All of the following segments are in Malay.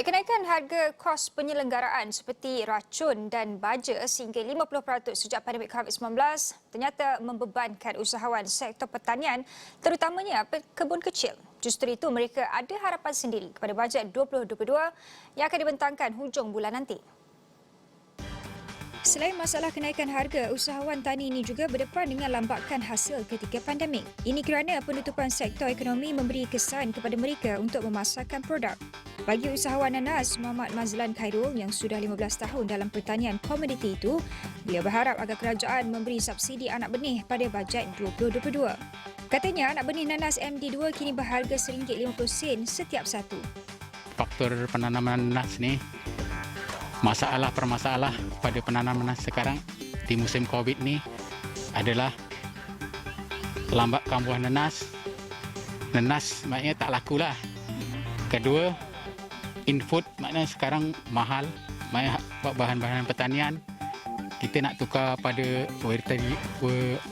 Baik, kenaikan harga kos penyelenggaraan seperti racun dan baja sehingga 50% sejak pandemik COVID-19 ternyata membebankan usahawan sektor pertanian, terutamanya kebun kecil. Justru itu, mereka ada harapan sendiri kepada bajet 2022 yang akan dibentangkan hujung bulan nanti. Selain masalah kenaikan harga, usahawan tani ini juga berdepan dengan lambakan hasil ketika pandemik. Ini kerana penutupan sektor ekonomi memberi kesan kepada mereka untuk memasarkan produk. Bagi usahawan nanas Muhammad Mazlan Khairul yang sudah 15 tahun dalam pertanian komoditi itu, beliau berharap agar kerajaan memberi subsidi anak benih pada bajet 2022. Katanya anak benih nanas MD2 kini berharga RM1.50 setiap satu. Faktor penanaman nanas ni permasalah pada penanaman nanas sekarang di musim COVID ni adalah lambat kambuhan nanas. Nanas maknanya tak laku lah. Kedua, input maknanya sekarang mahal. Maknanya bahan-bahan pertanian kita nak tukar pada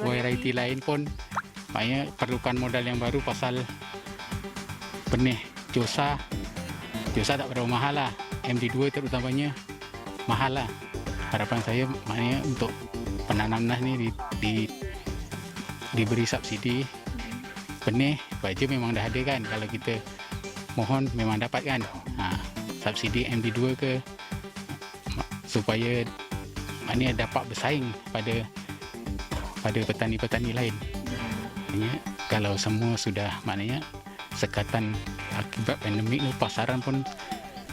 variety lain pun maknanya perlukan modal yang baru pasal benih Josa tak berapa mahal lah. MD2 terutamanya mahal lah. Harapan saya maknanya untuk penanam nanas ni diberi subsidi. Benih, baja memang dah ada kan. Kalau kita mohon memang dapat kan. Subsidi MD2 ke supaya maknanya dapat bersaing pada petani-petani lain. Maknanya kalau semua sudah maknanya sekatan akibat pandemik ni pasaran pun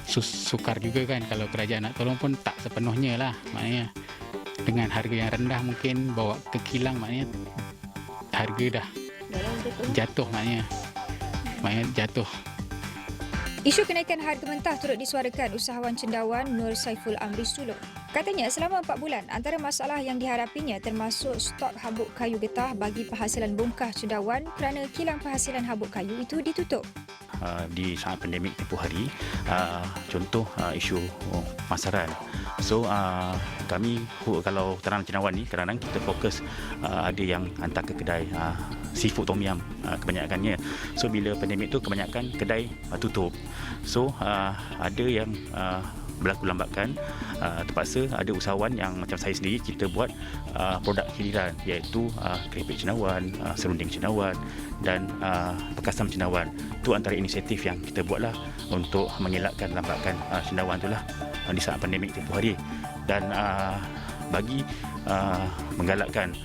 sukar juga kan. Kalau kerajaan nak tolong pun tak sepenuhnya lah. Maknanya dengan harga yang rendah mungkin bawa ke kilang maknanya harga dah jatuh maknanya jatuh. Isu kenaikan harga mentah turut disuarakan usahawan cendawan Nur Saiful Amri Sulong. Katanya selama 4 bulan antara masalah yang dihadapinya termasuk stok habuk kayu getah bagi penghasilan bongkah cendawan kerana kilang penghasilan habuk kayu itu ditutup. Di saat pandemik tempoh hari, contoh isu masaran. So kami kalau tanam cendawan ni kadang-kadang kita fokus ada yang hantar ke kedai seafood tom yum kebanyakannya. So bila pandemik tu kebanyakan kedai tutup. So ada yang berlaku lambakan, terpaksa ada usahawan yang macam saya sendiri kita buat produk hiliran iaitu keripik cendawan, serunding cendawan dan pekasam cendawan. Itu antara inisiatif yang kita buatlah untuk mengelakkan lambakan cendawan itulah di saat pandemik tempoh hari. Dan bagi menggalakkan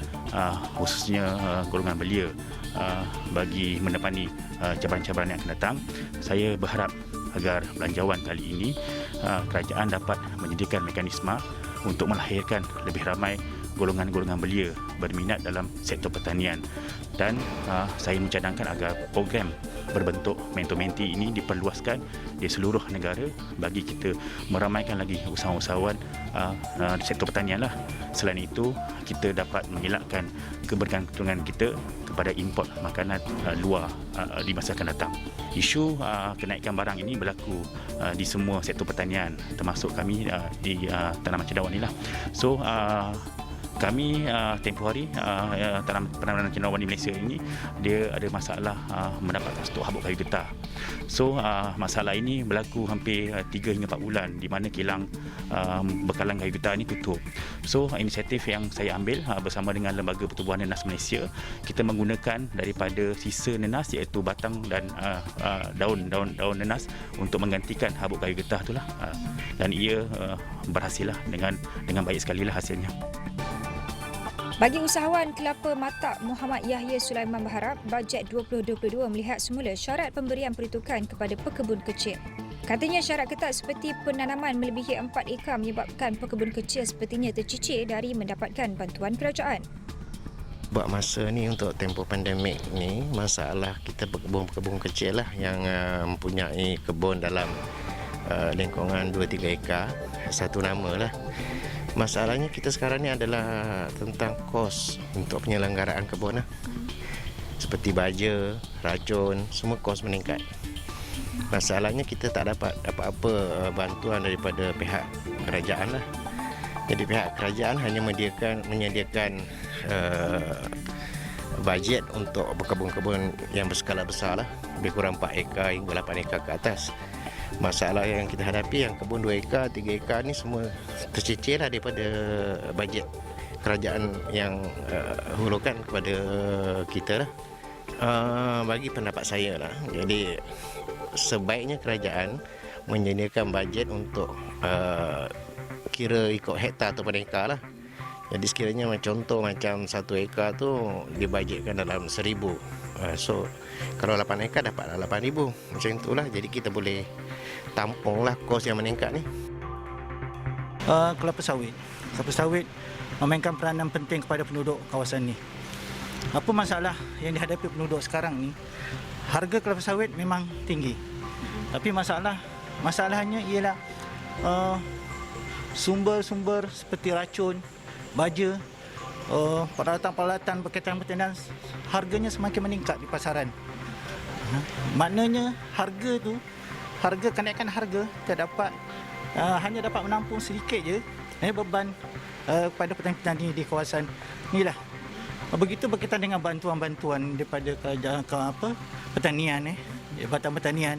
khususnya golongan belia bagi menepani cabaran-cabaran yang akan datang, saya berharap agar belanjawan kali ini kerajaan dapat menyediakan mekanisme untuk melahirkan lebih ramai golongan-golongan belia berminat dalam sektor pertanian. Dan saya mencadangkan agar program berbentuk mentor-menti ini diperluaskan di seluruh negara bagi kita meramaikan lagi usahawan-usahawan di sektor pertanian lah. Selain itu, kita dapat mengelakkan kebergantungan kita kepada import makanan luar di masa akan datang. Isu kenaikan barang ini berlaku di semua sektor pertanian, termasuk kami di tanaman cendawan inilah. So kami tempoh hari penanaman cendawan di Malaysia ini dia ada masalah mendapatkan stok habuk kayu getah. So masalah ini berlaku hampir 3 hingga 4 bulan di mana kilang bekalan kayu getah ini tutup. So inisiatif yang saya ambil bersama dengan Lembaga Pertubuhan Nanas Malaysia, kita menggunakan daripada sisa nanas iaitu batang dan daun nanas untuk menggantikan habuk kayu getah itulah. Dan ia berhasil lah dengan baik sekali lah hasilnya. Bagi usahawan kelapa matak Muhammad Yahya Sulaiman berharap bajet 2022 melihat semula syarat pemberian peruntukan kepada pekebun kecil. Katanya syarat ketat seperti penanaman melebihi 4 ekar menyebabkan pekebun kecil sepertinya tercicir dari mendapatkan bantuan kerajaan. Buat masa ni untuk tempoh pandemik ni, masalah kita pekebun kecil lah yang mempunyai kebun dalam lingkungan 2-3 ekar, satu nama lah. Masalahnya kita sekarang ni adalah tentang kos untuk penyelenggaraan kebun lah. Seperti baja, racun, semua kos meningkat. Masalahnya kita tak dapat apa-apa bantuan daripada pihak kerajaan lah. Jadi pihak kerajaan hanya menyediakan bajet untuk berkebun-kebun yang berskala besar lah. Lebih kurang 4 ekar hingga 8 ekar ke atas. Masalah yang kita hadapi yang kebun 2 ekar, 3 ekar ni semua tercicir lah daripada bajet kerajaan yang hulukan kepada kita lah. Bagi pendapat saya lah, jadi sebaiknya kerajaan menyediakan bajet untuk kira ikut hektar atau ekar lah. Jadi sekiranya contoh macam 1 ekar tu dibajetkan dalam 1,000. So kalau 8 ekar dapatlah 8,000. Macam itulah, jadi kita boleh tampunglah kos yang meningkat ni. Kelapa sawit memainkan peranan penting kepada penduduk kawasan ni. Apa masalah yang dihadapi penduduk sekarang ni? Harga kelapa sawit memang tinggi. Tapi masalahnya ialah sumber-sumber seperti racun, baja, peralatan-peralatan berkaitan pertanian, harganya semakin meningkat di pasaran. Maknanya kenaikan harga hanya dapat menampung sedikit je beban kepada petani-petani di kawasan inilah. Begitu berkaitan dengan bantuan-bantuan daripada kerajaan pertanian, Jabatan Pertanian.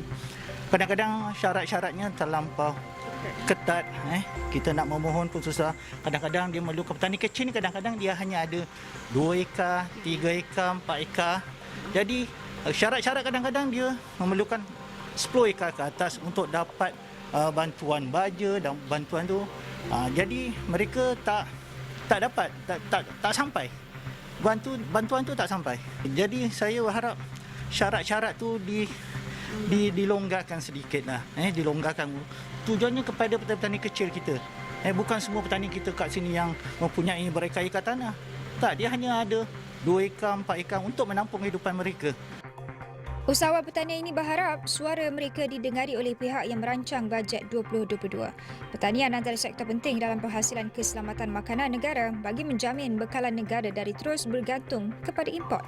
Kadang-kadang syarat-syaratnya terlampau ketat. Kita nak memohon pun susah. Kadang-kadang dia memerlukan petani kecil ni, kadang-kadang dia hanya ada 2 ekar, 3 ekar, 4 ekar. Jadi syarat-syarat kadang-kadang dia memerlukan 10 ekar ke atas untuk dapat bantuan baja dan bantuan tu. Jadi mereka tak dapat, tak sampai. Bantuan tu tak sampai. Jadi saya berharap syarat-syarat tu dilonggarkan sedikit lah. Dilonggarkan. Tujuannya kepada petani-petani kecil kita. Bukan semua petani kita kat sini yang mempunyai berekar-ekar tanah. Tak, dia hanya ada 2 ekar, 4 ekar untuk menampung kehidupan mereka. Usahawan petani ini berharap suara mereka didengari oleh pihak yang merancang bajet 2022. Pertanian antara sektor penting dalam penghasilan keselamatan makanan negara bagi menjamin bekalan negara dari terus bergantung kepada import.